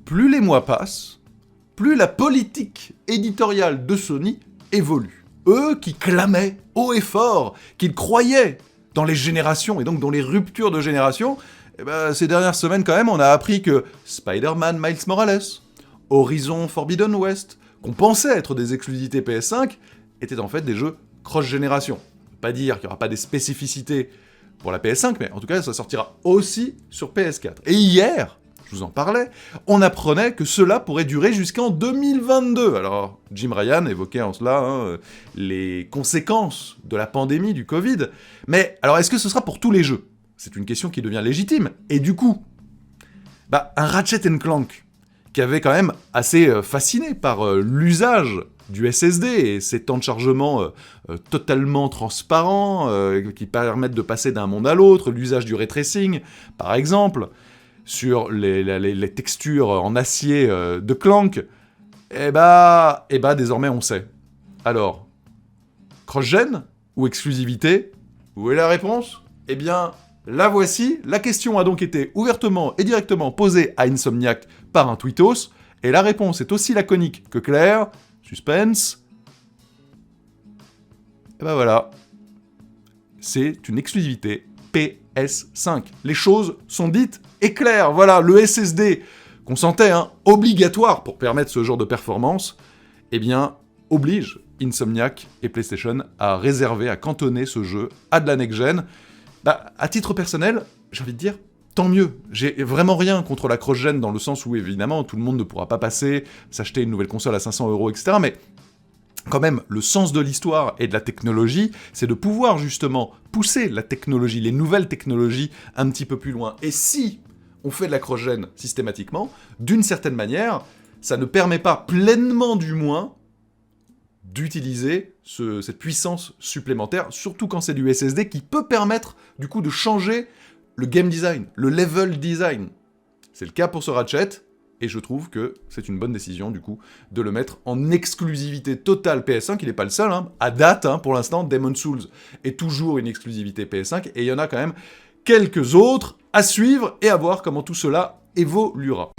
plus les mois passent, plus la politique éditoriale de Sony évolue. Eux qui clamaient haut et fort, qu'ils croyaient dans les générations et donc dans les ruptures de génération, ces dernières semaines quand même, on a appris que Spider-Man Miles Morales, Horizon Forbidden West, qu'on pensait être des exclusivités PS5, étaient en fait des jeux cross-génération. Pas dire qu'il n'y aura pas des spécificités pour la PS5, mais en tout cas, ça sortira aussi sur PS4. Et hier, je vous en parlais, on apprenait que cela pourrait durer jusqu'en 2022. Alors, Jim Ryan évoquait en cela les conséquences de la pandémie du Covid. Mais alors, est-ce que ce sera pour tous les jeux ? C'est une question qui devient légitime. Et du coup, un Ratchet & Clank, qui avait quand même assez fasciné par l'usage du SSD et ses temps de chargement totalement transparents, qui permettent de passer d'un monde à l'autre, l'usage du ray tracing, par exemple, sur les textures en acier de Clank, désormais on sait. Alors, cross-gen ou exclusivité ? Où est la réponse ? Eh bien, la voici. La question a donc été ouvertement et directement posée à Insomniac par un tweetos, et la réponse est aussi laconique que claire. Suspense. Et voilà. C'est une exclusivité PS5. Les choses sont dites et claires. Voilà, le SSD qu'on sentait obligatoire pour permettre ce genre de performance, oblige Insomniac et PlayStation à réserver, à cantonner ce jeu à de la next-gen. À titre personnel, j'ai envie de dire, tant mieux. J'ai vraiment rien contre la cross-gen dans le sens où, évidemment, tout le monde ne pourra pas s'acheter une nouvelle console à 500 €, etc. Mais quand même, le sens de l'histoire et de la technologie, c'est de pouvoir justement pousser la technologie, les nouvelles technologies, un petit peu plus loin. Et si on fait de la cross-gen systématiquement, d'une certaine manière, ça ne permet pas pleinement, du moins, d'utiliser cette puissance supplémentaire, surtout quand c'est du SSD qui peut permettre, du coup, de changer le game design, le level design. C'est le cas pour ce Ratchet, et je trouve que c'est une bonne décision, du coup, de le mettre en exclusivité totale PS5. Il n'est pas le seul, à date, pour l'instant, Demon's Souls est toujours une exclusivité PS5, et il y en a quand même quelques autres à suivre, et à voir comment tout cela évoluera.